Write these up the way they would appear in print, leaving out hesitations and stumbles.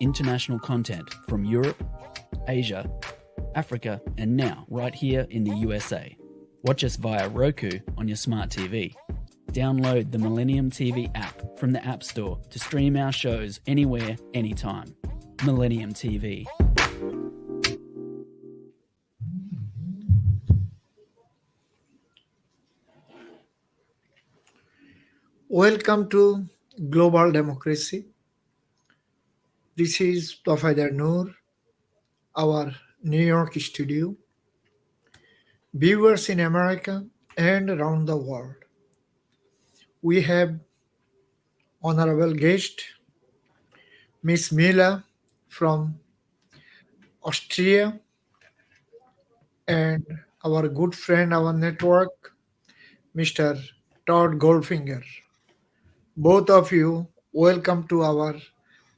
international content from Europe, Asia, Africa, and now right here in the USA. Watch us via Roku on your smart TV. Download the Millennium TV app from the App Store to stream our shows anywhere, anytime. Millennium TV. Welcome to Global Democracy. This is Tofaider Noor, our New York studio. Viewers in America and around the world. We have honorable guest Miss Mila from Austria and our good friend, our network, Mr. Todd Goldfinger. Both of you, welcome to our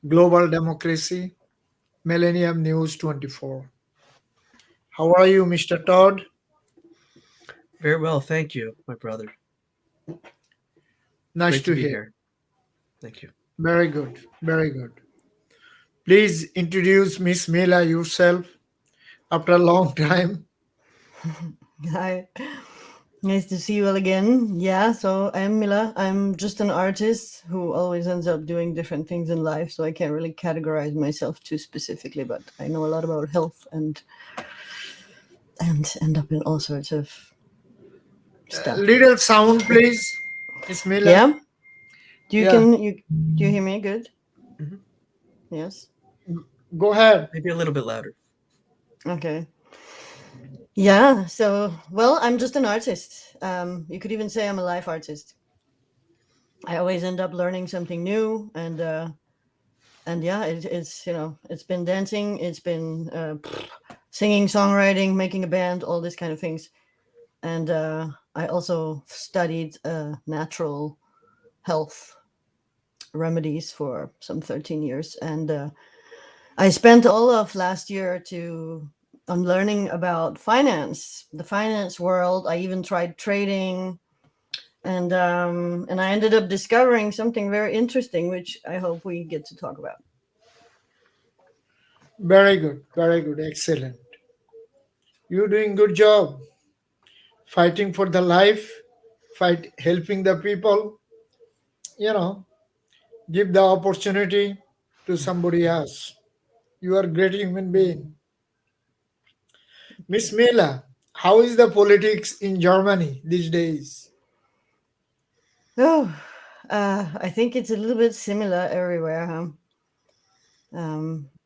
Global Democracy Millennium News 24. How are you, Mr. Todd? Very well, thank you, my brother. Nice Great to to be hear. here. Thank you. Very good, very good. Please introduce Miss Mila yourself after a long time. Hi, nice to see you all again. Yeah, so I'm Mila. I'm just an artist who always ends up doing different things in life, so I can't really categorize myself too specifically, but I know a lot about health and end up in all sorts of stuff. Little sound, please, Miss Mila. Yeah? Do Yeah. you hear me good? Mhm. Yes. Go ahead. Maybe a little bit louder. Okay. Yeah, so well, I'm just an artist. You could even say I'm a life artist. I always end up learning something new, and yeah, it's it's been dancing, it's been singing, songwriting, making a band, all these kind of things, and I also studied natural health remedies for some 13 years, and I spent all of last year on learning about finance, the finance world. I even tried trading. And I ended up discovering something very interesting, which I hope we get to talk about. Very good, excellent. You're doing good job fighting for the life, helping the people. You know, give the opportunity to somebody else. You are a great human being. Miss Mila, how is the politics in Germany these days? Oh, I think it's a little bit similar everywhere, huh?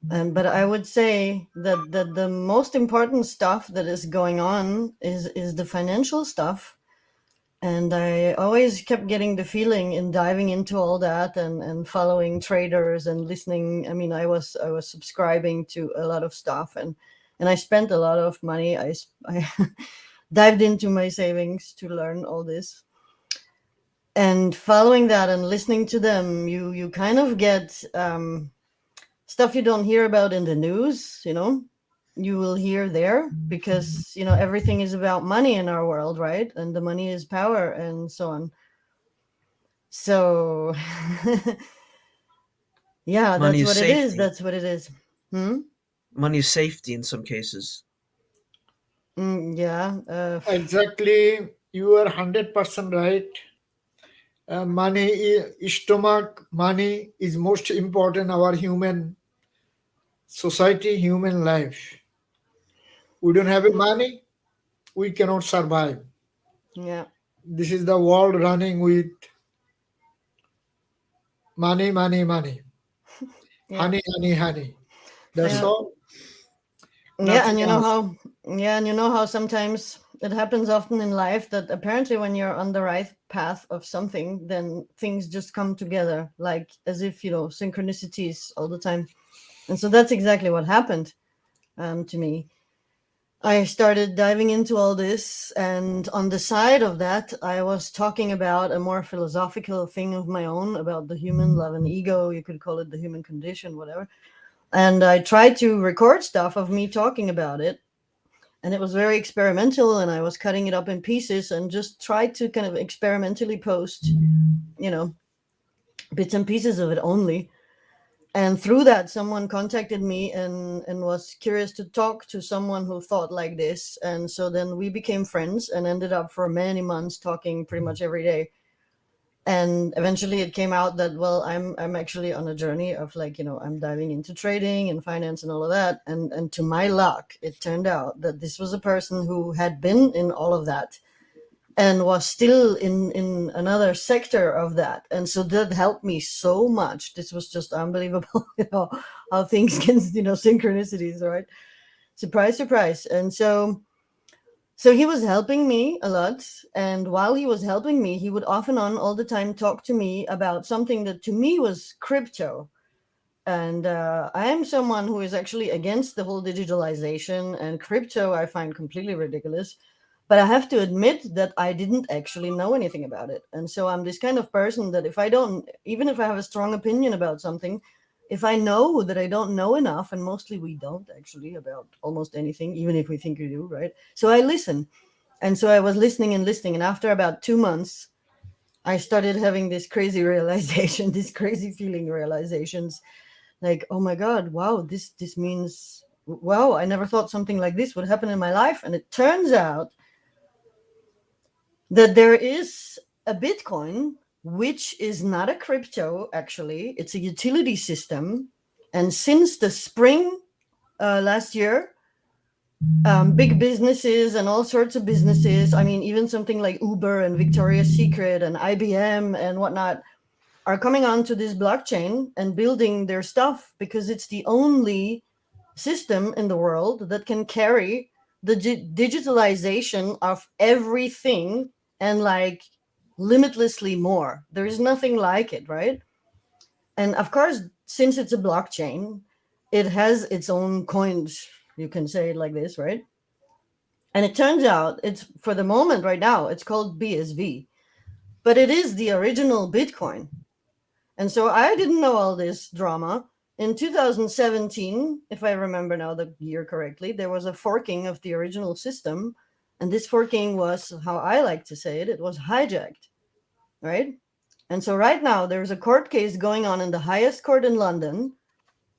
But I would say that the most important stuff that is going on is the financial stuff. And I always kept getting the feeling in diving into all that and following traders and listening. I mean, I was subscribing to a lot of stuff, and I spent a lot of money. I dived into my savings to learn all this. And following that and listening to them, you kind of get stuff you don't hear about in the news, you will hear there, because everything is about money in our world, right? And the money is power and so on. So yeah, Money that's is what it is. safety. That's what it is. Money is safety in some cases. Yeah. Exactly, you are 100% right. Stomach, money is most important our human society, human life. We don't have money, we cannot survive. Yeah. This is the world running with money, money, money. Yeah. Honey, honey, honey. That's Yeah. all. Yeah, Nothing and else. you know how sometimes it happens often in life that apparently when you're on the right path of something, then things just come together, like as if synchronicities all the time. And so that's exactly what happened to me. I started diving into all this, and on the side of that, I was talking about a more philosophical thing of my own about the human love and ego. You could call it the human condition, whatever. And I tried to record stuff of me talking about it, and it was very experimental, and I was cutting it up in pieces and just tried to kind of experimentally post bits and pieces of it only. And through that, someone contacted me and was curious to talk to someone who thought like this. And so then we became friends and ended up for many months talking pretty much every day. And eventually it came out that, well, I'm actually on a journey of, like, I'm diving into trading and finance and all of that. And to my luck, it turned out that this was a person who had been in all of that and was still in another sector of that. And so that helped me so much. This was just unbelievable, how things can, synchronicities, right? Surprise, surprise. And so he was helping me a lot. And while he was helping me, he would off and on all the time talk to me about something that to me was crypto. And I am someone who is actually against the whole digitalization, and crypto I find completely ridiculous. But I have to admit that I didn't actually know anything about it. And so I'm this kind of person that even if I have a strong opinion about something, if I know that I don't know enough, and mostly we don't actually about almost anything, even if we think we do, right? So I listen. And so I was listening and listening. And after about 2 months, I started having this crazy realization, these crazy feeling realizations, like, oh my God, wow, this means, wow, I never thought something like this would happen in my life. And it turns out that there is a Bitcoin, which is not a crypto, actually. It's a utility system. And since the spring last year, big businesses and all sorts of businesses, I mean, even something like Uber and Victoria's Secret and IBM and whatnot, are coming onto this blockchain and building their stuff because it's the only system in the world that can carry the digitalization of everything, and like limitlessly more. There is nothing like it, right? And of course, since it's a blockchain, it has its own coins, you can say it like this, right? And it turns out, it's, for the moment right now, it's called BSV, but it is the original Bitcoin. And so I didn't know all this drama. In 2017, if I remember now the year correctly, there was a forking of the original system. And this forking was, how I like to say it, it was hijacked, right? And so right now there's a court case going on in the highest court in London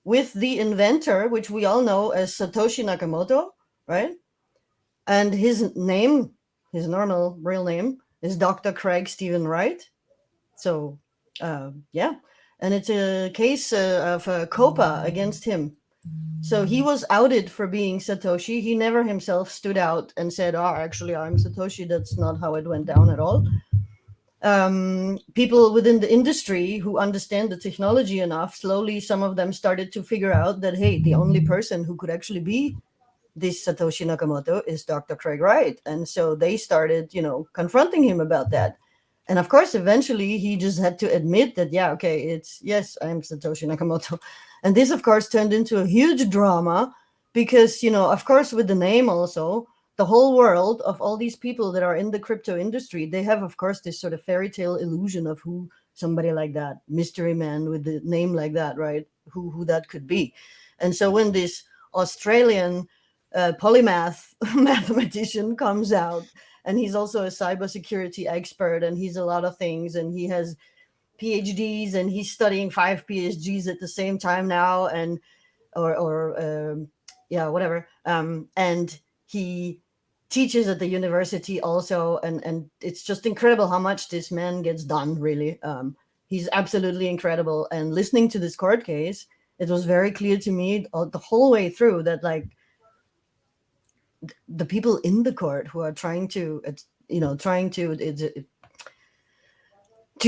with the inventor, which we all know as Satoshi Nakamoto, right? And his name, his normal real name, is Dr. Craig Stephen Wright. So, yeah. And it's a case of COPA against him. So he was outed for being Satoshi. He never himself stood out and said, oh, actually, I'm Satoshi. That's not how it went down at all. People within the industry who understand the technology enough, slowly some of them started to figure out that, hey, the only person who could actually be this Satoshi Nakamoto is Dr. Craig Wright. And so they started, confronting him about that. And of course, eventually he just had to admit that, yeah, okay, yes, I'm Satoshi Nakamoto. And this, of course, turned into a huge drama because, of course, with the name also, the whole world of all these people that are in the crypto industry, they have, of course, this sort of fairy tale illusion of who somebody like that, mystery man with the name like that, right? Who that could be. And so when this Australian polymath mathematician comes out, and he's also a cybersecurity expert, and he's a lot of things, and he has PhDs, and he's studying 5 PhDs at the same time now, and whatever. And he teaches at the university also, and it's just incredible how much this man gets done, really. He's absolutely incredible. And listening to this court case, it was very clear to me the whole way through that, like, the people in the court who are trying to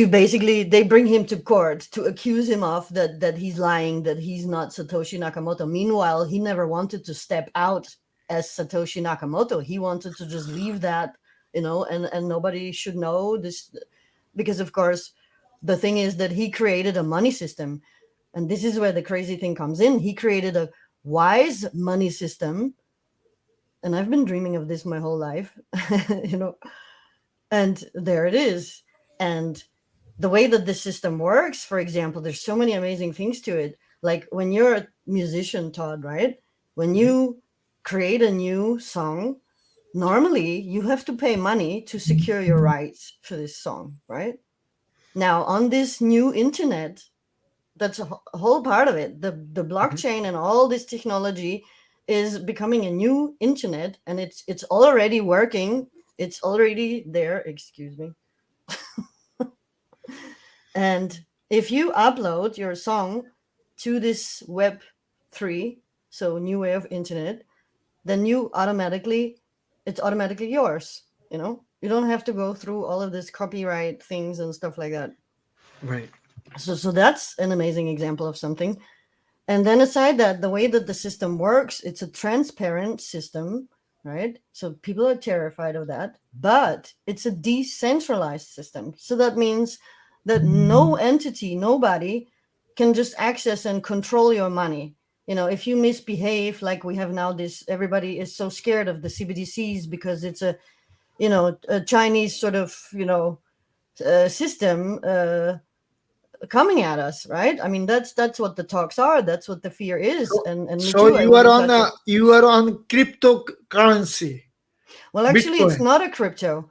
basically, they bring him to court to accuse him of that he's lying, that he's not Satoshi Nakamoto. Meanwhile, he never wanted to step out as Satoshi Nakamoto. He wanted to just leave that, and nobody should know this, because of course the thing is that he created a money system, and this is where the crazy thing comes in. He created a wise money system, and I've been dreaming of this my whole life, and there it is. And the way that the system works, for example, there's so many amazing things to it. Like when you're a musician, Todd, right? When you create a new song, normally you have to pay money to secure your rights for this song, right? Now, on this new internet, that's a whole part of it. The Mhm. blockchain and all this technology is becoming a new internet, and it's already working. It's already there. Excuse me. And if you upload your song to this Web 3, so new way of internet, then it's automatically yours. You don't have to go through all of this copyright things and stuff like that. Right. So that's an amazing example of something. And then aside that, the way that the system works, it's a transparent system, right? So people are terrified of that, but it's a decentralized system. So that means that no entity, nobody can just access and control your money. If you misbehave, like we have now, this everybody is so scared of the CBDCs because it's a Chinese sort of system coming at us, right? I mean, that's what the talks are. That's what the fear is. So, And me so too. I you are wouldn't on touch it. cryptocurrency, Well, actually, it's Bitcoin. not a crypto.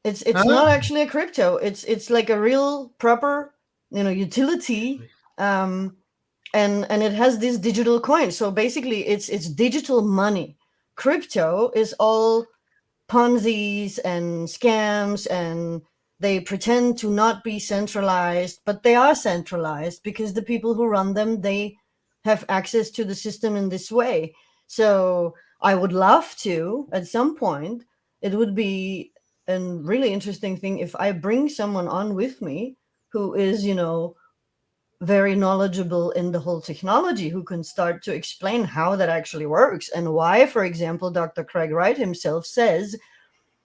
It's Huh? not actually a crypto. It's like a real proper utility, um, and it has this digital coin. So basically, it's digital money. Crypto is all Ponzi's and scams, and they pretend to not be centralized, but they are centralized because the people who run them, they have access to the system in this way. So I would love to, at some point, it would be a really interesting thing if I bring someone on with me who is, very knowledgeable in the whole technology, who can start to explain how that actually works and why, for example, Dr. Craig Wright himself says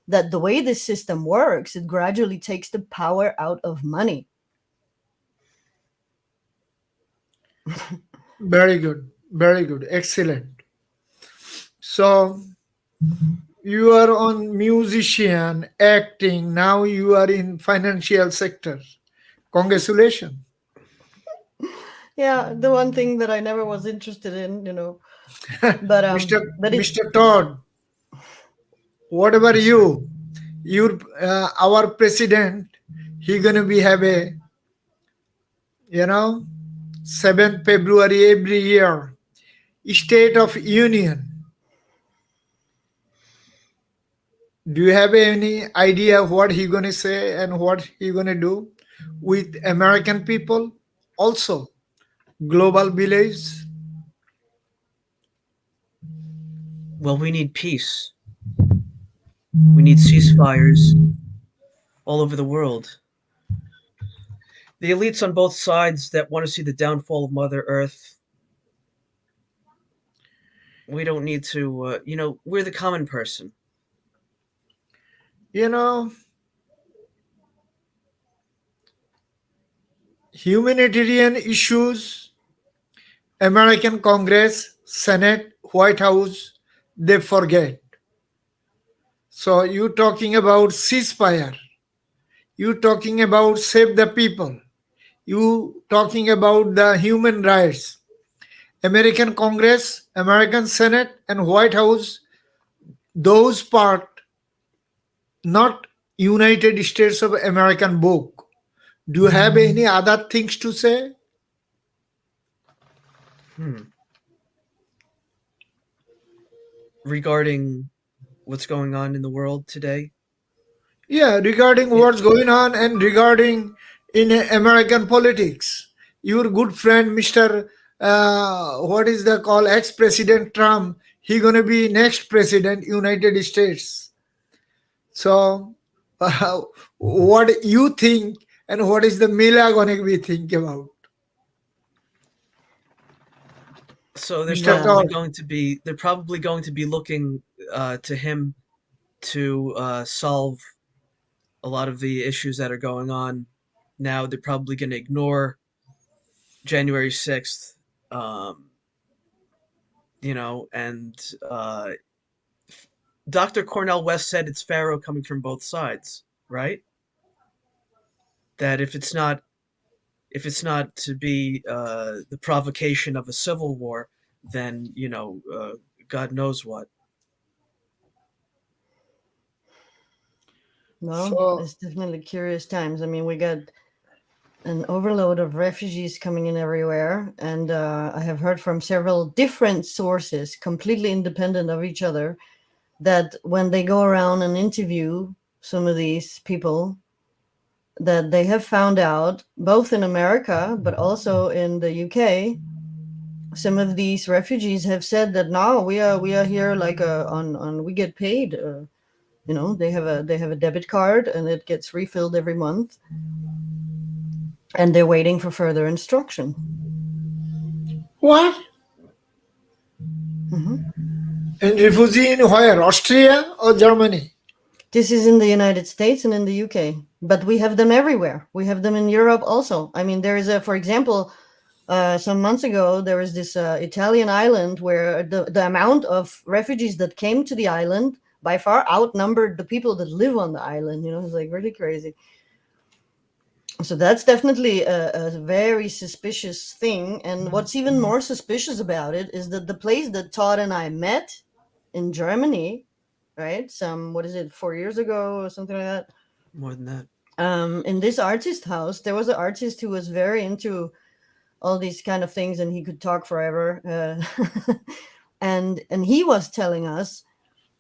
that the way this system works, it gradually takes the power out of money. Very good. Very good. Excellent. So you are on musician, acting. Now you are in financial sector. Congratulations. Yeah, the one thing that I never was interested in, but Mr. it Mr. Todd, what about Yes, sir. you? Your our president, he gonna be have a you know 7th February every year, State of Union. Do you have any idea what he gonna say and what he gonna do with American people? Also, global village. Well, we need peace. We need ceasefires all over the world. The elites on both sides that want to see the downfall of Mother Earth, we don't need to, we're the common person. You know, humanitarian issues, American Congress, Senate, White House, they forget. So you talking about ceasefire, you talking about save the people, you talking about the human rights. American Congress, American Senate, and White House, those part not United States of American book. Do you have any other things to say? Hmm. Regarding what's going on in the world today, Yeah, regarding it, what's going on and regarding in American politics, your good friend Mr. What is the call ex-president Trump? He gonna be next president United States. So, what you think and what is the Mila gonna be think about, so Mr. well, Todd? they're probably going to be looking to him to solve a lot of the issues that are going on now. They're probably going to ignore January 6th, um, and Dr. Cornell West said it's Pharaoh coming from both sides, right? That if it's not to be the provocation of a civil war, then God knows what. well, So it's definitely curious times. I mean, we got an overload of refugees coming in everywhere. And I have heard from several different sources, completely independent of each other, that when they go around and interview some of these people, that they have found out, both in America but also in the UK, some of these refugees have said that now we are here like on we get paid. They have a debit card and it gets refilled every month, and they're waiting for further instruction. What? And refugee in where? Austria or Germany? This is in the United States and in the UK, but we have them everywhere. We have them in Europe also. I mean, there is for example, some months ago, there was this Italian island where the amount of refugees that came to the island by far outnumbered the people that live on the island. It's like really crazy. So that's definitely a very suspicious thing. And what's even more suspicious about it is that the place that Todd and I met in Germany, right? 4 years ago or something like that? More than that. In this artist house, there was an artist who was very into all these kind of things, and he could talk forever. And he was telling us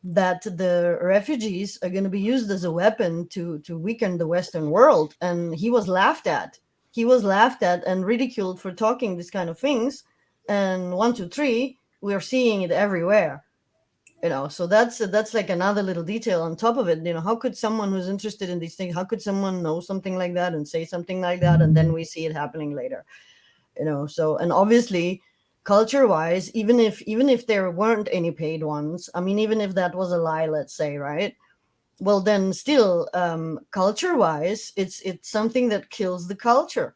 that the refugees are going to be used as a weapon to weaken the Western world. And he was laughed at. He was laughed at and ridiculed for talking these kind of things. And 1, 2, 3, we're seeing it everywhere. So that's like another little detail on top of it. How could someone who's interested in these things, how could someone know something like that and say something like that, and then we see it happening later? So, and obviously, culture-wise, even if there weren't any paid ones, I mean, even if that was a lie, let's say, right? Well, then still, culture-wise, it's something that kills the culture,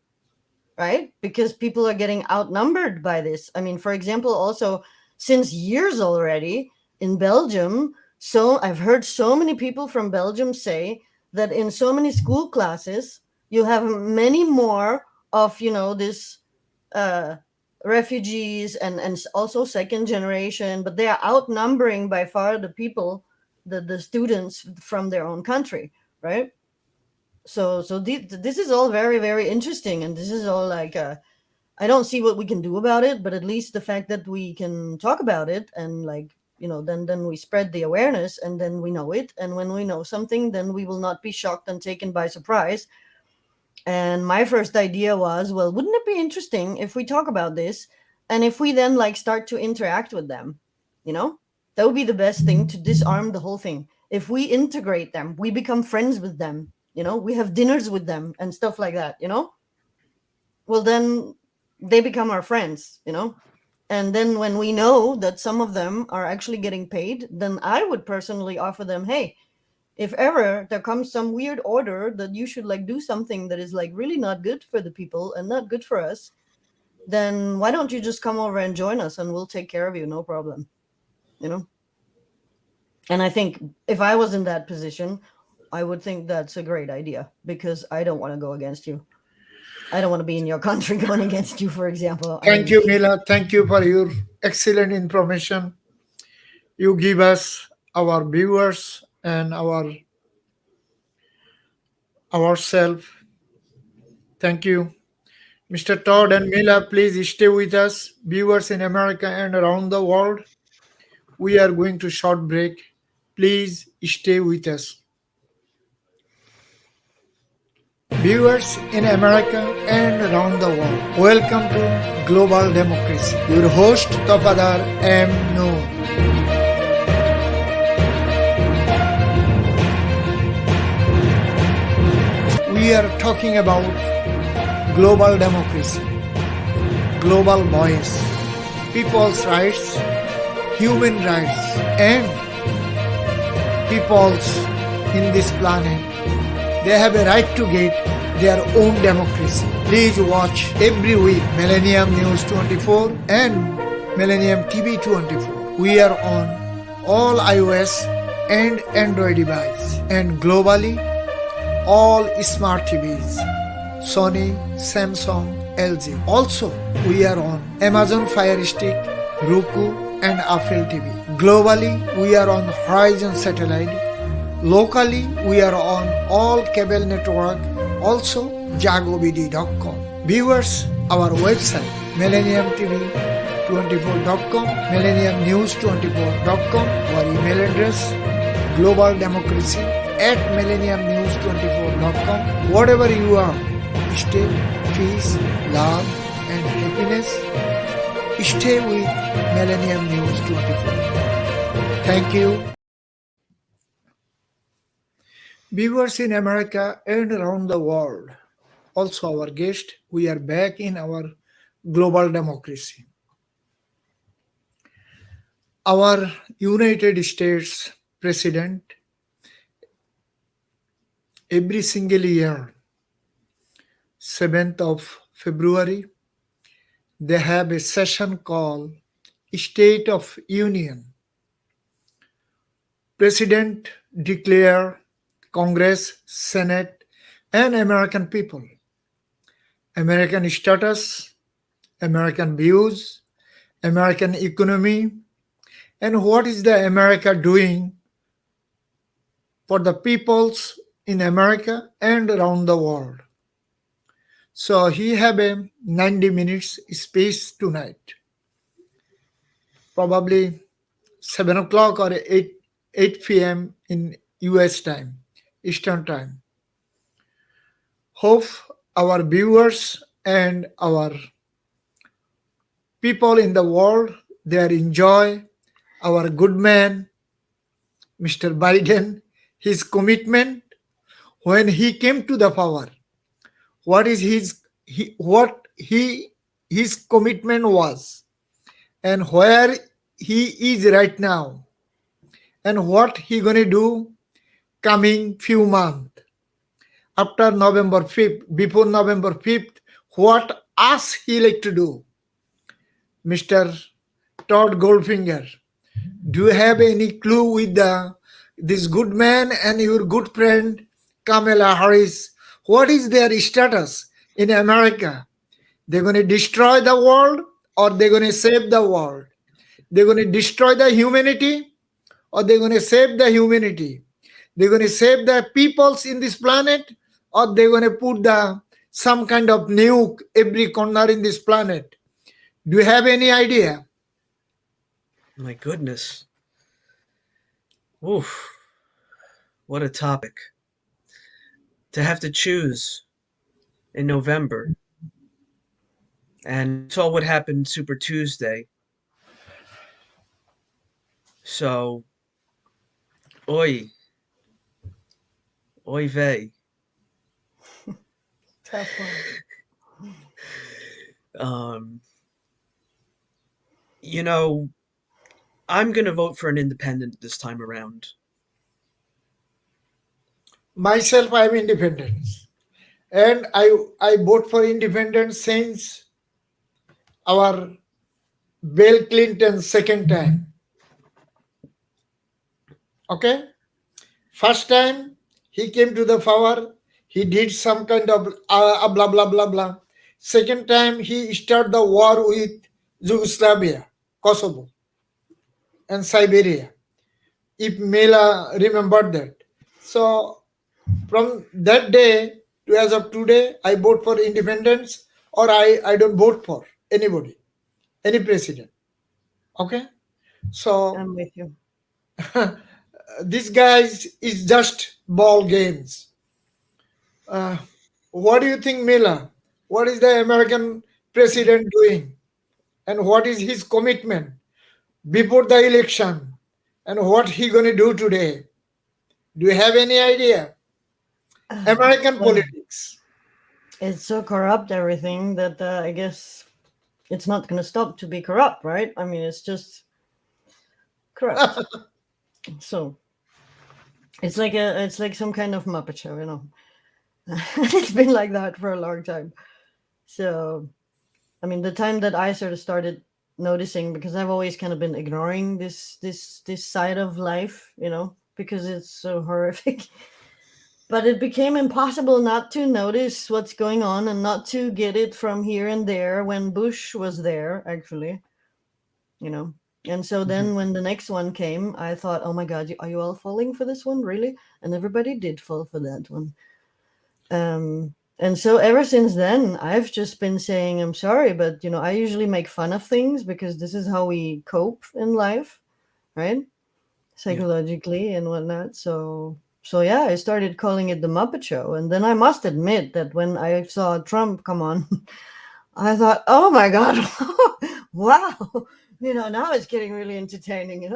right? Because people are getting outnumbered by this. I mean, for example, also since years already in Belgium, so I've heard so many people from Belgium say that in so many school classes, you have many more of, this refugees and also second generation, but they are outnumbering by far the people, the students from their own country, right? So this is all very, very interesting, and this is all like I don't see what we can do about it, but at least the fact that we can talk about it and then we spread the awareness, and then we know it, and when we know something, then we will not be shocked and taken by surprise. And my first idea was, well, wouldn't it be interesting if we talk about this and if we then start to interact with them? That would be the best thing to disarm the whole thing. If we integrate them, we become friends with them, we have dinners with them and stuff like that, well, then they become our friends, and then when we know that some of them are actually getting paid, then I would personally offer them, hey, if ever there comes some weird order that you should do something that is really not good for the people and not good for us, then why don't you just come over and join us and we'll take care of you, no problem. And I think if I was in that position, I would think that's a great idea, because I don't want to go against you. I don't want to be in your country going against you, for example. Thank you, Mila. Thank you for your excellent information. You give us, our viewers, and ourselves. Thank you. Mr. Todd and Mila, please stay with us. Viewers in America and around the world, we are going to short break. Please stay with us. Viewers in America and around the world, welcome to Global Democracy. Your host, Tapadar M. Noor. We are talking about global democracy, global voice, people's rights, human rights, and peoples in this planet. They have a right to get their own democracy. Please watch every week Millennium News 24 and Millennium TV 24. We are on all iOS and Android devices, and globally all smart TVs, Sony, Samsung, LG. Also, we are on Amazon Fire Stick, Roku, and Apple TV. Globally, we are on Horizon Satellite. Locally, we are on all cable network. Also, jagobidi.com. Viewers, our website millenniumtv24.com, millenniumnews24.com, our email address globaldemocracy@millenniumnews24.com. Whatever you are, stay peace, love and happiness. Stay with Millennium News 24. Thank you. Viewers in America and around the world, also our guest, we are back in our global democracy. Our United States President, every single year, 7th of February, they have a session called State of Union. President declare Congress, Senate, and American people, American status, American views, American economy, and what is the America doing for the peoples in America and around the world. So he have a 90 minutes space tonight, probably 7 o'clock or 8 p.m. in US time, Eastern time. Hope our viewers and our people in the world, they are enjoy our good man, Mr. Biden, his commitment when he came to the power. What is his commitment was, and where he is right now, and what he gonna do coming few months after November 5th, before November 5th, what us he like to do. Mr. Todd Goldfinger, do you have any clue with this good man and your good friend Kamala Harris? What is their status in America? They're going to destroy the world or they're going to save the world? They're going to destroy the humanity or they're going to save the humanity? They're going to save the peoples in this planet or they're going to put some kind of nuke every corner in this planet? Do you have any idea? My goodness. Oof. What a topic. To have to choose in November. And saw what happened Super Tuesday. So, oi. Oy vey. Tough one. You know, I'm going to vote for an independent this time around. Myself, I am independent. And I vote for independence since our Bill Clinton second time. Okay? First time he came to the power, he did some kind of blah blah blah blah. Second time he started the war with Yugoslavia, Kosovo, and Siberia. If Mela remembered that. So from that day to as of today, I vote for independence or I don't vote for anybody, any president. Okay? So I'm with you. this guys is just ball games. What do you think, Mela? What is the American president doing? And what is his commitment before the election? And what he gonna do today? Do you have any idea? American Well, politics. it's so corrupt, everything, that I guess it's not going to stop to be corrupt, right? I mean, it's just corrupt. So it's like some kind of Muppet show, you know. It's been like that for a long time. So, I mean, the time that I sort of started noticing, because I've always kind of been ignoring this side of life, you know, because it's so horrific. But it became impossible not to notice what's going on and not to get it from here and there when Bush was there, actually, you know. And so then when the next one came, I thought, oh my God, are you all falling for this one? Really? And everybody did fall for that one. And so ever since then, I've just been saying, I'm sorry, but I usually make fun of things because this is how we cope in life, right? Yeah. Psychologically and whatnot. So yeah, I started calling it the Muppet Show. And then I must admit that when I saw Trump come on, I thought, oh my God, wow. Now it's getting really entertaining. And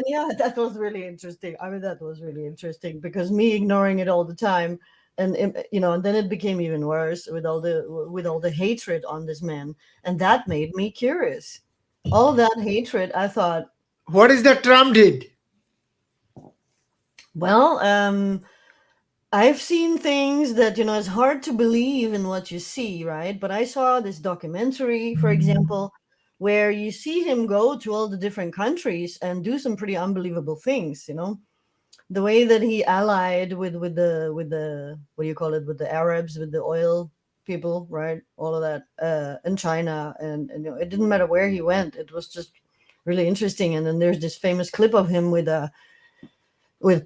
yeah, that was really interesting. I mean, that was really interesting because me ignoring it all the time, and then it became even worse with all the hatred on this man, and that made me curious. All that hatred, I thought, What is that Trump did? well, I've seen things that it's hard to believe in what you see, right? But I saw this documentary, for example, where you see him go to all the different countries and do some pretty unbelievable things. The way that he allied with the what do you call it, with the Arabs, with the oil people, right? All of that in China, and it didn't matter where he went. It was just really interesting. And then there's this famous clip of him with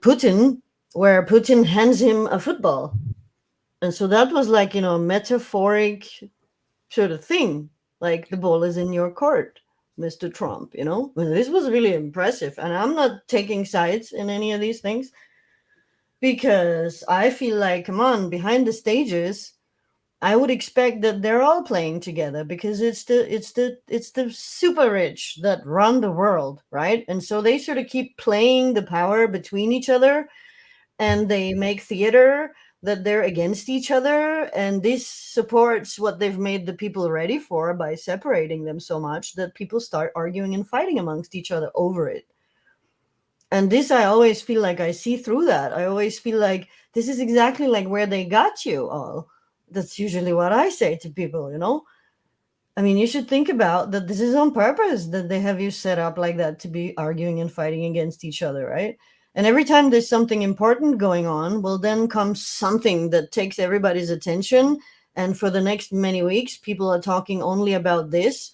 Putin, where Putin hands him a football, and so that was like a metaphoric sort of thing, like the ball is in your court, Mr. Trump. Well, this was really impressive, and I'm not taking sides in any of these things because I feel like, come on, behind the stages, I would expect that they're all playing together because it's the super rich that run the world, right? And so they sort of keep playing the power between each other, and they make theater that they're against each other, and this supports what they've made the people ready for by separating them so much that people start arguing and fighting amongst each other over it. And this, I always feel like I see through that. I always feel like this is exactly like where they got you all. That's usually what I say to people. I mean, you should think about that this is on purpose, that they have you set up like that to be arguing and fighting against each other, right? And every time there's something important going on, well, then comes something that takes everybody's attention. And for the next many weeks, people are talking only about this,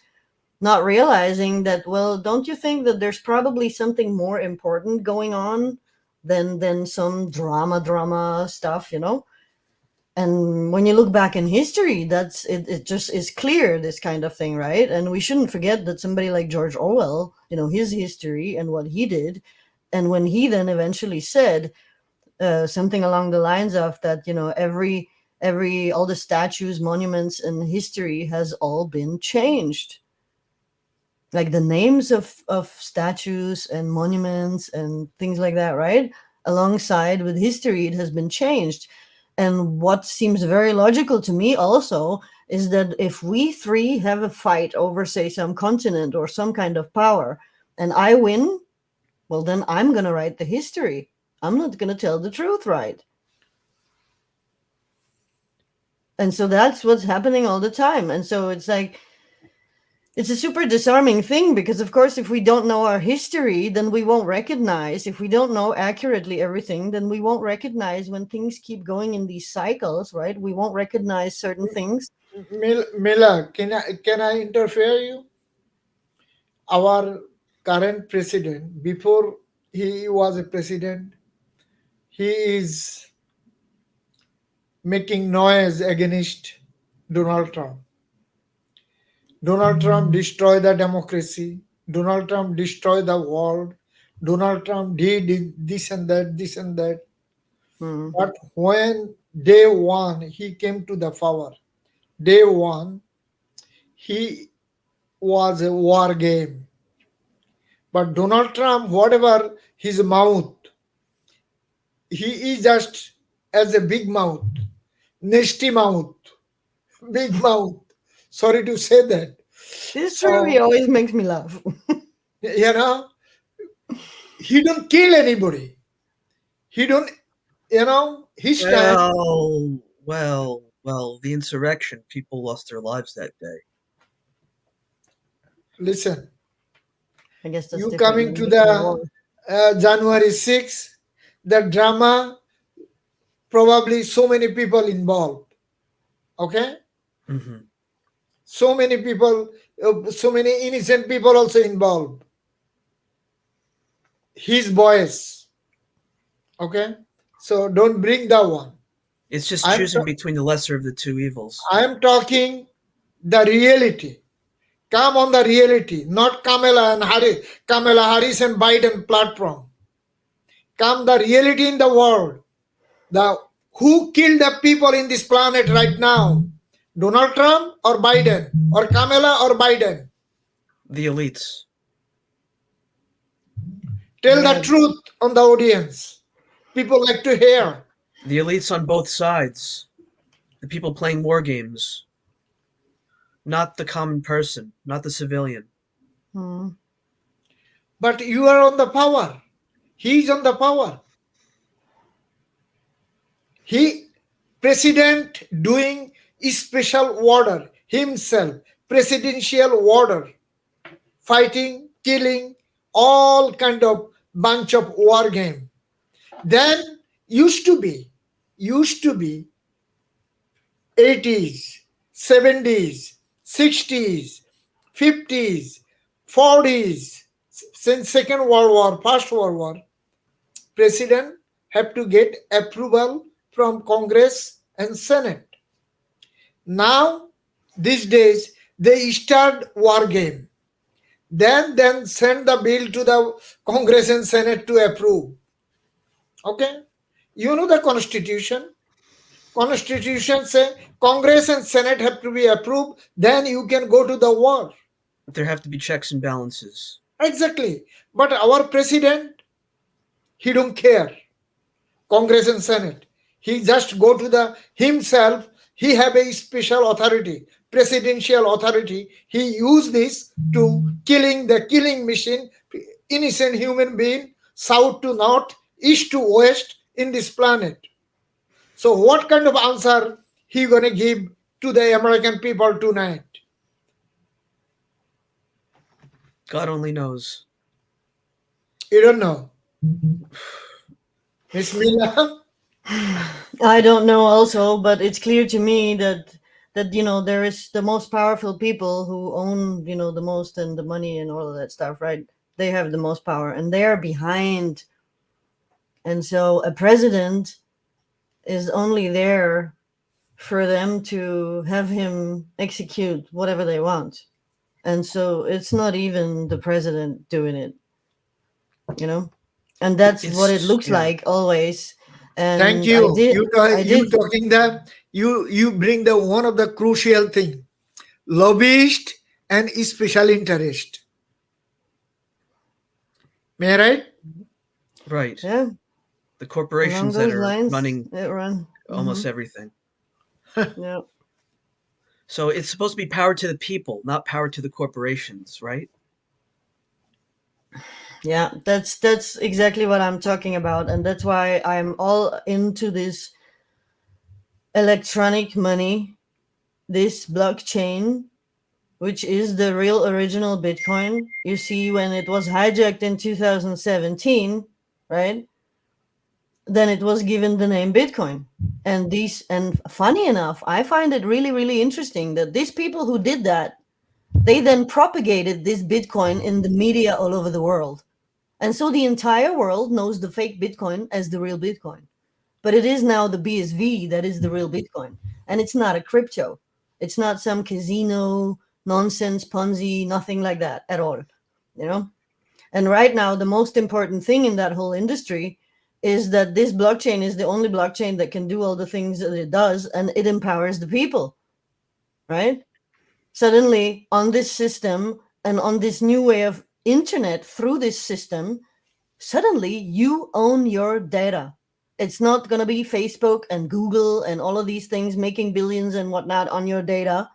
not realizing that, well, don't you think that there's probably something more important going on than some drama stuff? And when you look back in history, it just is clear, this kind of thing, right? And we shouldn't forget that somebody like George Orwell, his history and what he did, and when he then eventually said something along the lines of that, every all the statues, monuments, and history has all been changed, like the names of statues and monuments and things like that, right? Alongside with history, it has been changed. And what seems very logical to me also is that if we three have a fight over, say, some continent or some kind of power, and I win, well, then I'm going to write the history. I'm not going to tell the truth, right? And so that's what's happening all the time. And so it's like, it's a super disarming thing because, of course, if we don't know our history, then we won't recognize. If we don't know accurately everything, then we won't recognize when things keep going in these cycles, right? We won't recognize certain things. Mila, can I interfere you? Our current president, before he was a president, he is making noise against Donald Trump. Donald Trump destroyed the democracy. Donald Trump destroyed the world. Donald Trump did this and that, this and that. Hmm. But when day one he came to the power, day one he was a war game. But Donald Trump, whatever his mouth, he is just as a big mouth, nasty mouth, big mouth. Sorry to say that. It's true. He So always makes me laugh. you know, he don't kill anybody. He don't, his time. Well, the insurrection, people lost their lives that day. Listen, I guess that's you different coming than to nuclear the war. January 6th, the drama, probably so many people involved. Okay, Hmm. so many people, so many innocent people also involved. His voice. Okay, so don't bring that one. It's just I'm choosing between the lesser of the two evils. I'm talking the reality. Come on the reality, not Kamala Harris and Biden platform. Come the reality in the world. The who killed the people in this planet right now? Donald Trump or Biden or Kamala or Biden? The elites. Tell the Yeah, truth on the audience. People like to hear. The elites on both sides. The people playing war games. Not the common person, not the civilian. mm, But you are on the power. He's on the power. He president doing special order himself, presidential order, fighting, killing, all kind of bunch of war game. Then used to be 80s, 70s, 60s, 50s, 40s, since Second World War, First World War, president have to get approval from Congress and Senate. Now, these days, they start war game. Then send the bill to the Congress and Senate to approve. Okay? You know the Constitution. Constitution say Congress and Senate have to be approved, then you can go to the war. There have to be checks and balances. Exactly. But our president, he don't care. Congress and Senate. He just go to the himself. He have a special authority, presidential authority. He use this to killing the killing machine, innocent human being, south to north, east to west in this planet. So what kind of answer he gonna give to the American people tonight? God only knows. You don't know. Miss Mila? I don't know also, but it's clear to me that there is the most powerful people who own the most and the money and all of that stuff, right? They have the most power and they're behind. And so a president is only there for them to have him execute whatever they want. And so it's not even the president doing it, and that's what it looks Yeah. like always. Thank And you. I You did. talking that you bring the one of the crucial thing, lobbyist and special interest. May I right? Right. Yeah, The along corporations that those are lines, running it run. almost everything. Yeah, So it's supposed to be power to the people, not power to the corporations, right? yeah. That's exactly what I'm talking about, and that's why I'm all into this electronic money, this blockchain, which is the real original Bitcoin. You see, when it was hijacked in 2017, right? Then it was given the name Bitcoin. And funny enough, I find it really, really interesting that these people who did that, they then propagated this Bitcoin in the media all over the world. And so the entire world knows the fake Bitcoin as the real Bitcoin. But it is now the BSV that is the real Bitcoin. And it's not a crypto. It's not some casino nonsense, Ponzi, nothing like that at all. And right now, the most important thing in that whole industry is that this blockchain is the only blockchain that can do all the things that it does, and it empowers the people, right? Suddenly, on this system and on this new way of internet through this system, suddenly you own your data. It's not going to be Facebook and Google and all of these things making billions and whatnot on your data.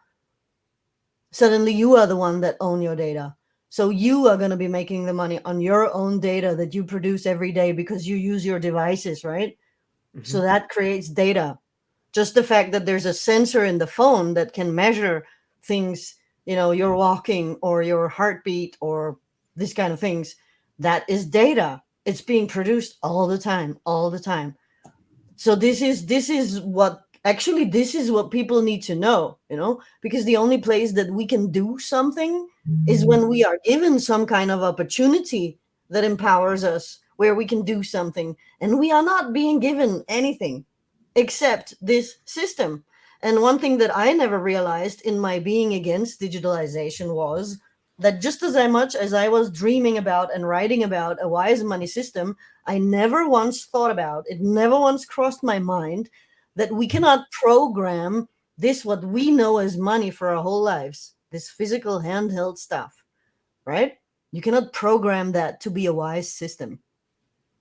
Suddenly you are the one that own your data. So you are going to be making the money on your own data that you produce every day because you use your devices, right? Mhm. So that creates data. Just the fact that there's a sensor in the phone that can measure things, your walking or your heartbeat or this kind of things, that is data. It's being produced all the time, all the time. So this is what people need to know, because the only place that we can do something is when we are given some kind of opportunity that empowers us, where we can do something, and we are not being given anything. except this system. And one thing that I never realized in my being against digitalization was that just as much as I was dreaming about and writing about a wise money system, I never once thought about, it never once crossed my mind that we cannot program this, what we know as money for our whole lives, this physical handheld stuff, right? You cannot program that to be a wise system.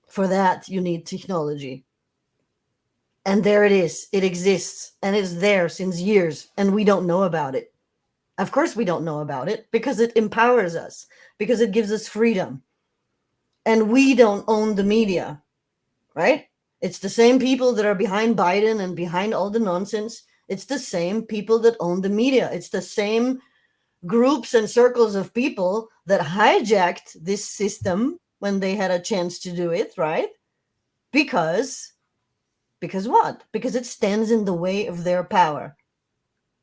For that, you need technology. And there it is. It exists. And it's there since years. And we don't know about it. Of course, we don't know about it because it empowers us, because it gives us freedom. And we don't own the media, right? It's the same people that are behind Biden and behind all the nonsense. It's the same people that own the media. It's the same groups and circles of people that hijacked this system when they had a chance to do it, right? Because what? Because it stands in the way of their power.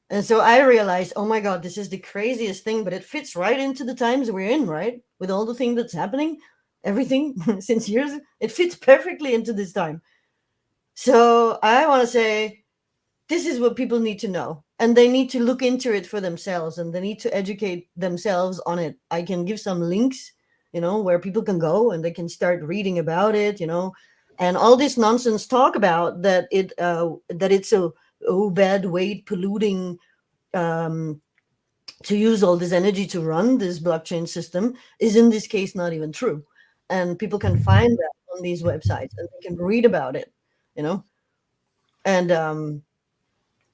And so I realized, oh my God, this is the craziest thing, but it fits right into the times we're in, right? With all the thing that's happening, everything since years, it fits perfectly into this time. So I want to say, this is what people need to know. And they need to look into it for themselves, and they need to educate themselves on it. I can give some links, where people can go and they can start reading about it, and all this nonsense talk about that it's a bad weight polluting to use all this energy to run this blockchain system is in this case not even true. And people can find that on these websites and they can read about it, and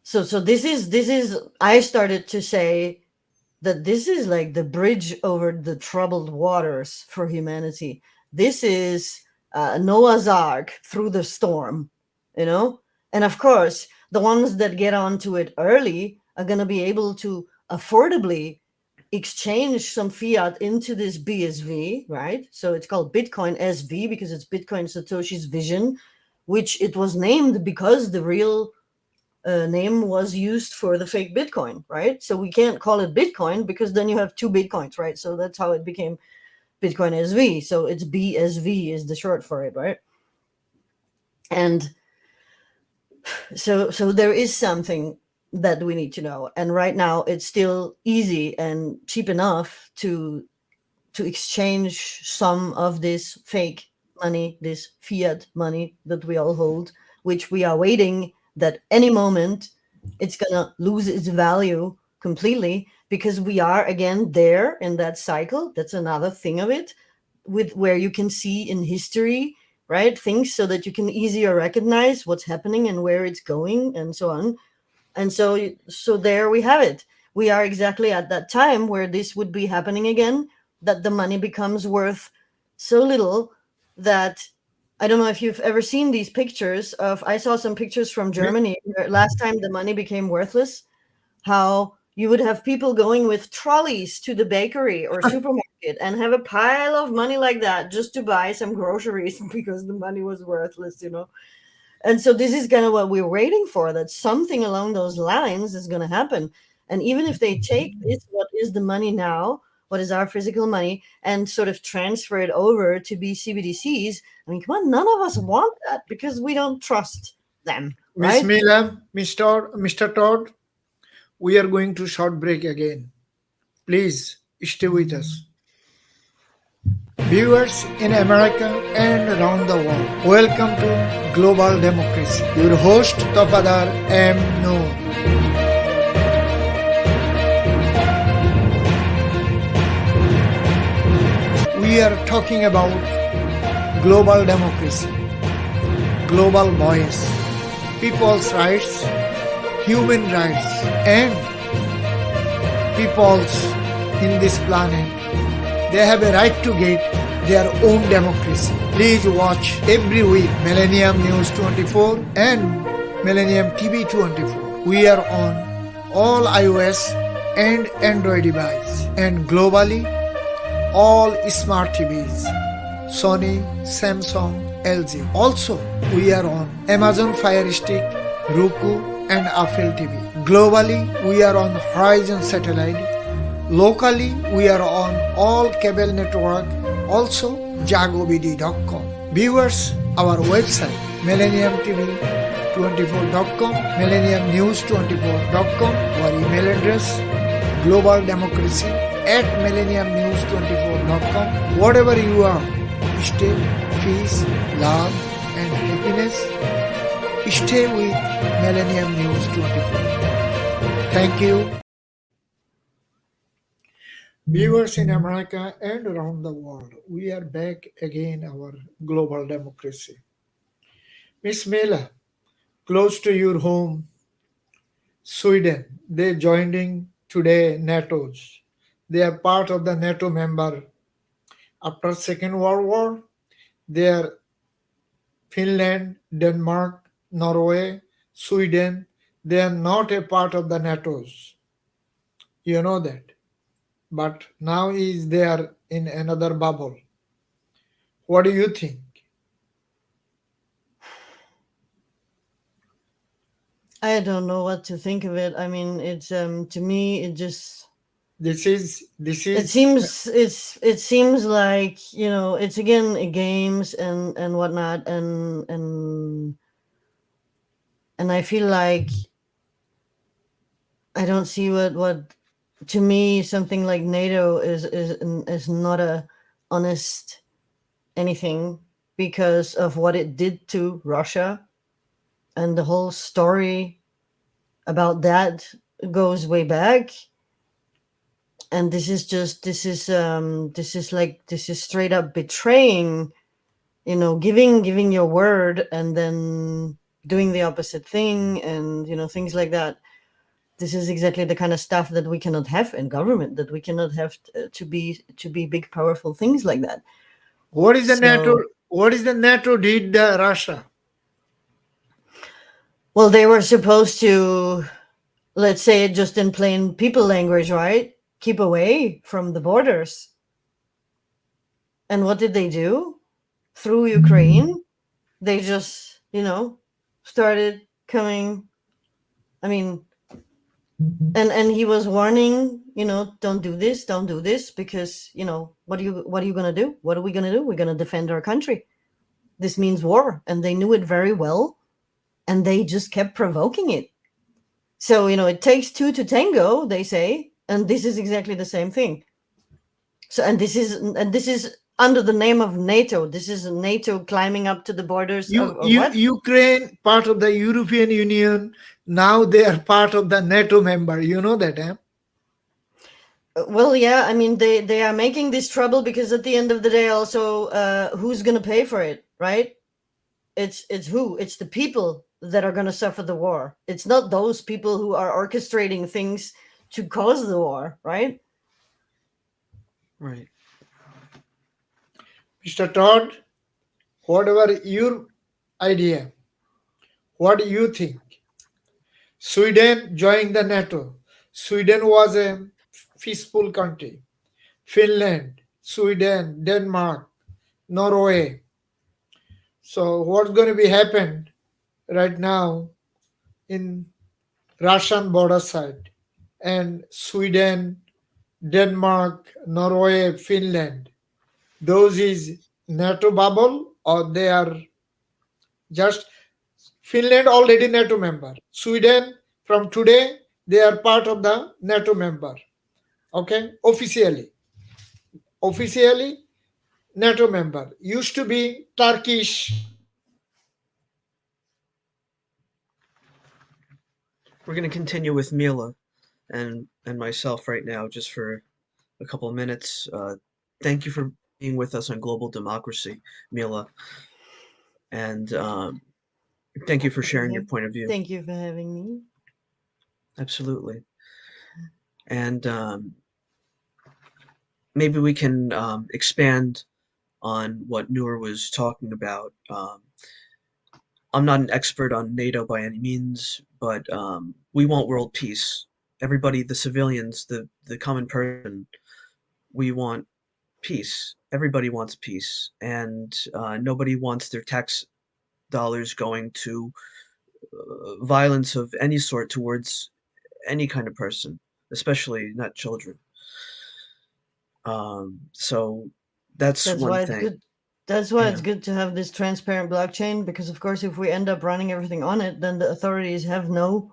so this is I started to say that this is like the bridge over the troubled waters for humanity. This is Noah's Ark through the storm, and of course the ones that get onto it early are going to be able to affordably exchange some fiat into this BSV, right? So it's called Bitcoin SV because it's Bitcoin Satoshi's vision, which it was named because the real name was used for the fake Bitcoin, right? So we can't call it Bitcoin because then you have two Bitcoins, right? So that's how it became Bitcoin SV. So it's BSV is the short for it, right? And so there is something that we need to know. And right now it's still easy and cheap enough to exchange some of this fake money, this fiat money that we all hold, which we are waiting that any moment it's going to lose its value completely, because we are again there in that cycle. That's another thing of it, with where you can see in history, right, things so that you can easier recognize what's happening and where it's going and so on. And so there we have it. We are exactly at that time where this would be happening again, that the money becomes worth so little that I don't know if you've ever seen these pictures of, I saw some pictures from Germany where last time the money became worthless, how you would have people going with trolleys to the bakery or supermarket and have a pile of money like that just to buy some groceries because the money was worthless, And so this is kind of what we're waiting for, that something along those lines is going to happen. And even if they take this, what is the money now, what is our physical money, and sort of transfer it over to be CBDCs, I mean, come on, none of us want that because we don't trust them, right? Miss Mila, Mr. Todd, we are going to short break again. Please stay with us. Viewers in America and around the world, welcome to Global Democracy. Your host, Tapadar M. Noor. We are talking about global democracy, global voice, people's rights, human rights, and peoples in this planet. They have a right to get their own democracy. Please watch every week Millennium News 24 and Millennium TV 24. We are on all iOS and Android devices, and globally all smart TVs, Sony, Samsung, LG. Also, we are on Amazon Fire Stick, Roku, and Apple TV. Globally, we are on Horizon Satellite. Locally, we are on all cable network, also jagobd.com. Viewers, our website, Millennium TV millenniumnews24.com, millenniumnews24.com, our email address, globaldemocracy @millenniumnews24.com. Whatever you are, stay peace, love, and happiness. Stay with Millennium News 24. Thank you. Viewers in America and around the world, we are back again our global democracy. Miss Mela, close to your home, Sweden, they joining today NATO's. They are part of the NATO member. After Second World War, they are Finland, Denmark, Norway, Sweden. They are not a part of the NATO's. You know that. But now is they are in another bubble. What do you think? I don't know what to think of it. I mean, it's to me it just This is it seems like, you know, it's again games and whatnot, and I feel like I don't see what to me something like NATO is not a honest anything because of what it did to Russia, and the whole story about that goes way back. And this is straight up betraying, you know, giving your word and then doing the opposite thing, and you know, things like that. This is exactly the kind of stuff that we cannot have in government, that we cannot have to be big powerful things like that. what is the NATO? So, What is the NATO did Russia? well, they were supposed to, let's say it just in plain people language, right? Keep away from the borders. And what did they do? Through Ukraine, they just, you know, started coming. I mean, and he was warning, you know, don't do this, because, you know, what are you going to do? What are we going to do? We're going to defend our country. This means war, and they knew it very well, and they just kept provoking it. So, you know, it takes two to tango, they say, and this is exactly the same thing. So, and this is under the name of NATO. This is NATO climbing up to the borders of what? Ukraine, part of the European Union. Now they are part of the NATO member. You know that, eh? Well, yeah. I mean, they are making this trouble because at the end of the day, also, who's going to pay for it, right? It's who? It's the people that are going to suffer the war. It's not those people who are orchestrating things to cause the war, right? Right. Mr. Todd, whatever your idea, what do you think? Sweden joined the NATO. Sweden was a peaceful country. Finland, Sweden, Denmark, Norway. So what's going to be happened right now in Russian border side and Sweden, Denmark, Norway, Finland? Those is NATO bubble or they are just Finland already NATO member. Sweden from today they are part of the NATO member. Okay, officially NATO member. Used to be Turkish. We're going to continue with Mila and myself right now, just for a couple of minutes. Thank you for being with us on Global Democracy, Mila, and thank you for sharing your point of view. Thank you for having me. Absolutely. And maybe we can expand on what Noor was talking about. I'm not an expert on NATO by any means, but we want world peace. Everybody, the civilians, the common person, we want peace. Everybody wants peace, and nobody wants their tax dollars going to violence of any sort towards any kind of person, especially not children. So that's That's one why it's thing. good. That's why Yeah. it's good to have this transparent blockchain, because of course if we end up running everything on it, then the authorities have no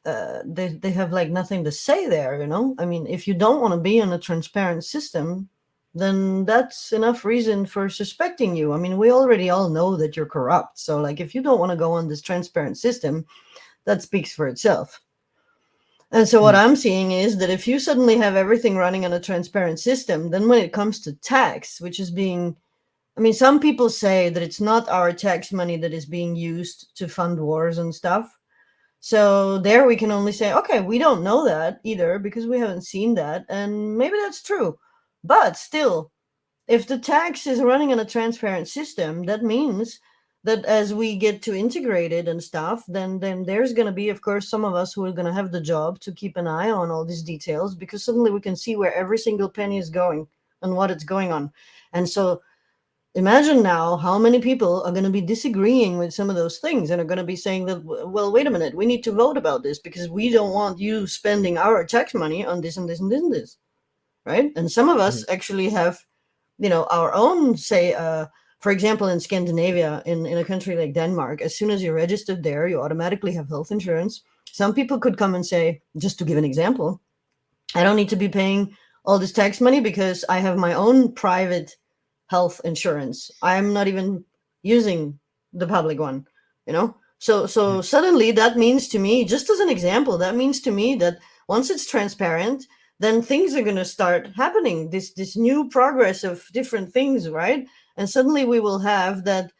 they have like nothing to say there, you know. I mean, if you don't want to be in a transparent system, then that's enough reason for suspecting you. I mean, we already all know that you're corrupt, so like if you don't want to go on this transparent system, that speaks for itself. And so what Mm. I'm seeing is that if you suddenly have everything running on a transparent system, then when it comes to tax, which is being, I mean, some people say that it's not our tax money that is being used to fund wars and stuff. So there we can only say, okay, we don't know that either because we haven't seen that. And maybe that's true. But still, if the tax is running on a transparent system, that means that as we get to integrate it and stuff, then there's going to be, of course, some of us who are going to have the job to keep an eye on all these details, because suddenly we can see where every single penny is going and what it's going on. And so imagine now how many people are going to be disagreeing with some of those things and are going to be saying that, well, wait a minute, we need to vote about this because we don't want you spending our tax money on this and this and this and this, right? And some of us actually have, you know, our own, say, for example, in Scandinavia, in a country like Denmark, as soon as you're registered there, you automatically have health insurance. Some people could come and say, just to give an example, I don't need to be paying all this tax money because I have my own private health insurance. I'm not even using the public one, you know? So suddenly that means to me, just as an example, that means to me that once it's transparent, then things are going to start happening, this new progress of different things, right? And suddenly we will have that,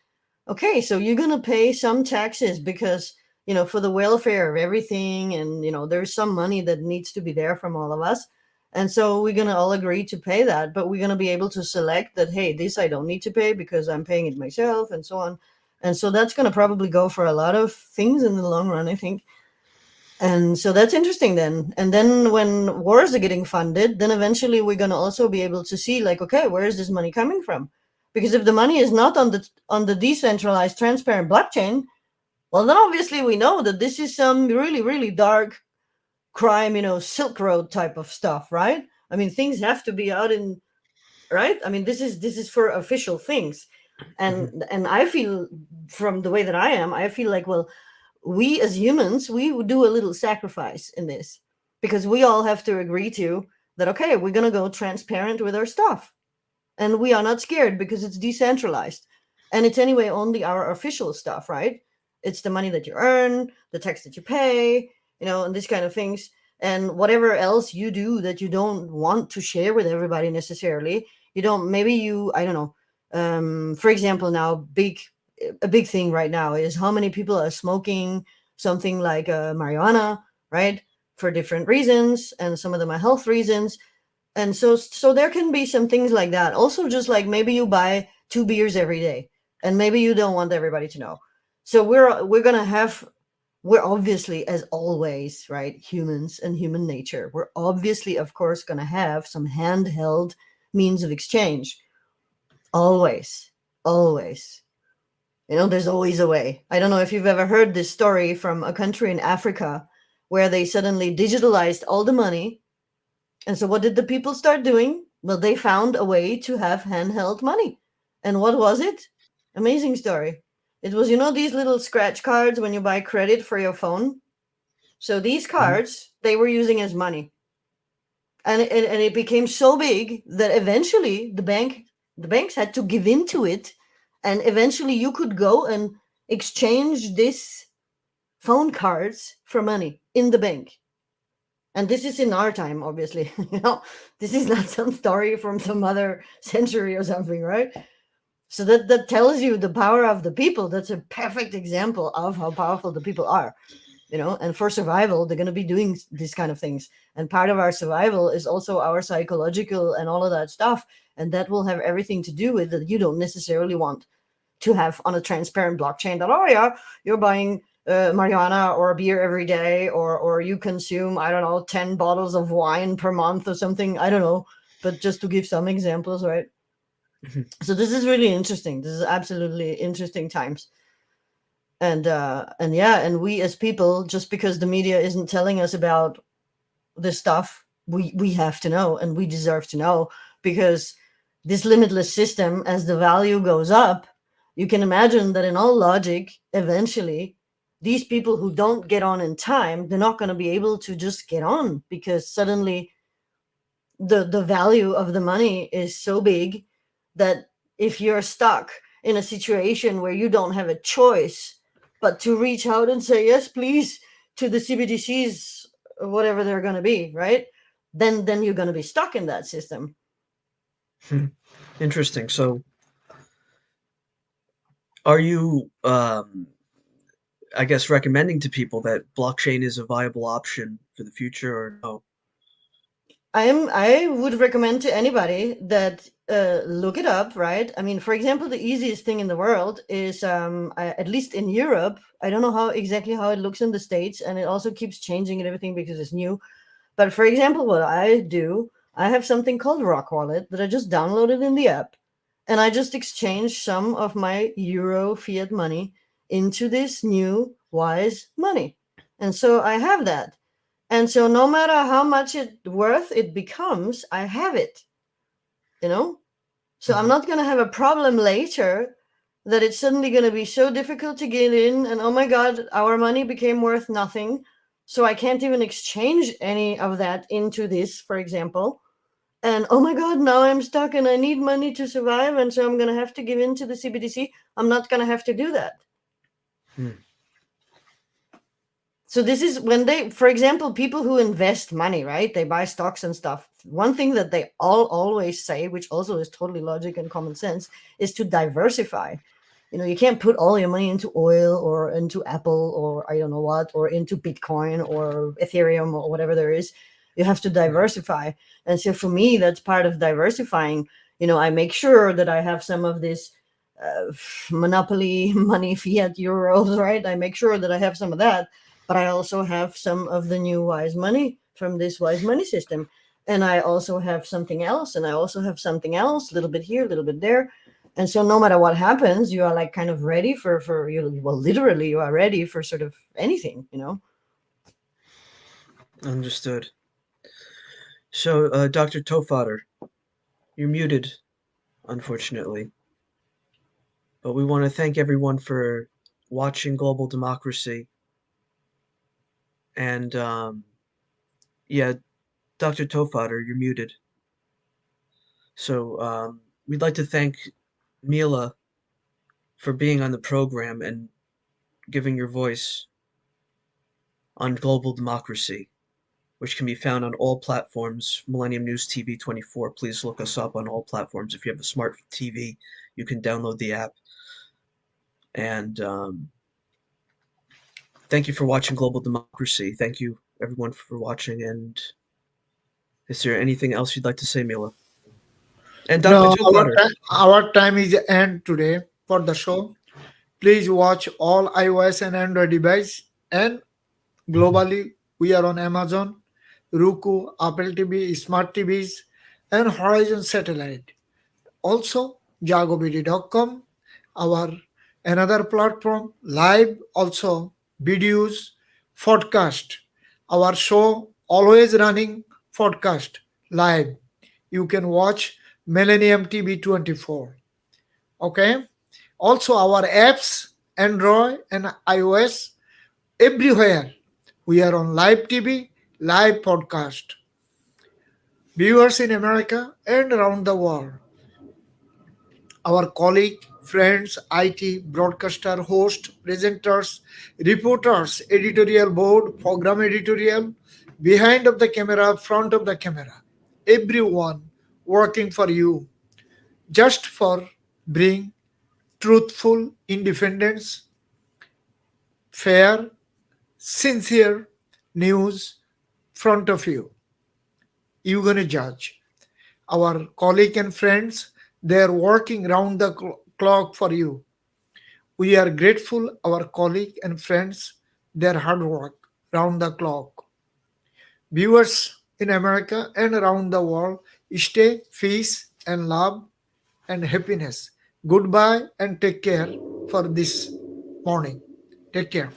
okay, so you're going to pay some taxes because, you know, for the welfare of everything, and, you know, there's some money that needs to be there from all of us. And so we're going to all agree to pay that, but we're going to be able to select that, hey, this I don't need to pay because I'm paying it myself, and so on. And so that's going to probably go for a lot of things in the long run, I think. And so that's interesting then. And then when wars are getting funded, then eventually we're going to also be able to see, like, okay, where is this money coming from? Because if the money is not on the decentralized, transparent blockchain, well, then obviously we know that this is some really, really dark crime, you know, Silk Road type of stuff, right? I mean, things have to be out in, right? I mean, this is for official things. And I feel, from the way that I am, I feel like, well, we as humans, we would do a little sacrifice in this, because we all have to agree to that, okay, we're going to go transparent with our stuff. And we are not scared because it's decentralized. And it's anyway only our official stuff, right? It's the money that you earn, the tax that you pay, you know, and these kind of things. And whatever else you do that you don't want to share with everybody necessarily, you don't, maybe you, I don't know. For example, now, a big thing right now is how many people are smoking something like marijuana, right? For different reasons. And some of them are health reasons. And so there can be some things like that. Also, just like maybe you buy 2 beers every day and maybe you don't want everybody to know. So we're obviously, as always, right, humans and human nature, we're obviously, of course, going to have some handheld means of exchange. Always. You know, there's always a way. I don't know if you've ever heard this story from a country in Africa where they suddenly digitalized all the money. And so what did the people start doing? Well, they found a way to have handheld money. And what was it? Amazing story. It was, you know, these little scratch cards when you buy credit for your phone. So these cards, they were using as money. And it became so big that eventually the banks had to give in to it. And eventually you could go and exchange this phone cards for money in the bank. And this is in our time, obviously. You know, this is not some story from some other century or something, right? So that tells you the power of the people. That's a perfect example of how powerful the people are, you know. And for survival, they're going to be doing these kind of things. And part of our survival is also our psychological and all of that stuff. And that will have everything to do with that you don't necessarily want to have on a transparent blockchain that, oh yeah, you're buying marijuana or a beer every day, or you consume, I don't know, 10 bottles of wine per month or something. I don't know, but just to give some examples, right? So this is really interesting. This is absolutely interesting times. And yeah, and we as people, just because the media isn't telling us about this stuff, we have to know, and we deserve to know, because this limitless system, as the value goes up, you can imagine that in all logic, eventually, these people who don't get on in time, they're not going to be able to just get on, because suddenly the value of the money is so big that if you're stuck in a situation where you don't have a choice but to reach out and say yes please to the CBDCs, whatever they're going to be, right, then you're going to be stuck in that system. Hmm. Interesting. So, are you, I guess, recommending to people that blockchain is a viable option for the future, or no? I would recommend to anybody that look it up, right? I mean, for example, the easiest thing in the world is at least in Europe. I don't know how exactly how it looks in the States, and it also keeps changing and everything because it's new. But for example, what I do, I have something called Rock Wallet that I just downloaded in the app, and I just exchange some of my euro fiat money into this new Wise money, and so I have that. And so no matter how much it worth it becomes, I have it, you know? So I'm Mhm. not going to have a problem later that it's suddenly going to be so difficult to get in, and oh my god, our money became worth nothing. So I can't even exchange any of that into this, for example. And oh my god, now I'm stuck and I need money to survive, and so I'm going to have to give in to the CBDC. I'm not going to have to do that. Hmm. So this is when they, for example, people who invest money, right? They buy stocks and stuff. One thing that they all always say, which also is totally logic and common sense, is to diversify. You know, you can't put all your money into oil or into Apple or I don't know what, or into Bitcoin or Ethereum or whatever there is. You have to diversify. And so for me, that's part of diversifying. You know, I make sure that I have some of this monopoly money, fiat euros, right? I make sure that I have some of that, but I also have some of the new Wise money from this Wise money system. And I also have something else, and I also have something else, a little bit here, a little bit there. And so no matter what happens, you are like kind of ready for you, well, literally you are ready for sort of anything, you know. Understood. So, Dr. Tofader, you're muted, unfortunately, but we want to thank everyone for watching Global Democracy. And yeah, Dr. Tofader, you're muted. So, we'd like to thank Mila for being on the program and giving your voice on Global Democracy, which can be found on all platforms. Millennium News TV 24. Please look us up on all platforms. If you have a smart TV, you can download the app. And thank you for watching Global Democracy. Thank you, everyone, for watching. And is there anything else you'd like to say, Mila? And Dr. No, Tofader. our time is end today for the show. Please watch all iOS and Android device, and globally we are on Amazon, Roku, Apple TV, Smart TVs, and Horizon Satellite. Also, jagobidi.com, our another platform, live, also videos, podcast. Our show always running podcast live. You can watch Millennium TV 24. Okay. Also, our apps, Android and iOS, everywhere. We are on live TV, live podcast. Viewers in America and around the world. Our colleague, friends, IT, broadcaster, host, presenters, reporters, editorial board, program editorial, behind of the camera, front of the camera. Everyone working for you just for bring truthful, independence, fair, sincere news front of you. You gonna judge. Our colleague and friends, they're working round the clock for you. We are grateful our colleague and friends, their hard work round the clock. Viewers in America and around the world, stay peace and love and happiness. Goodbye and take care for this morning. Take care.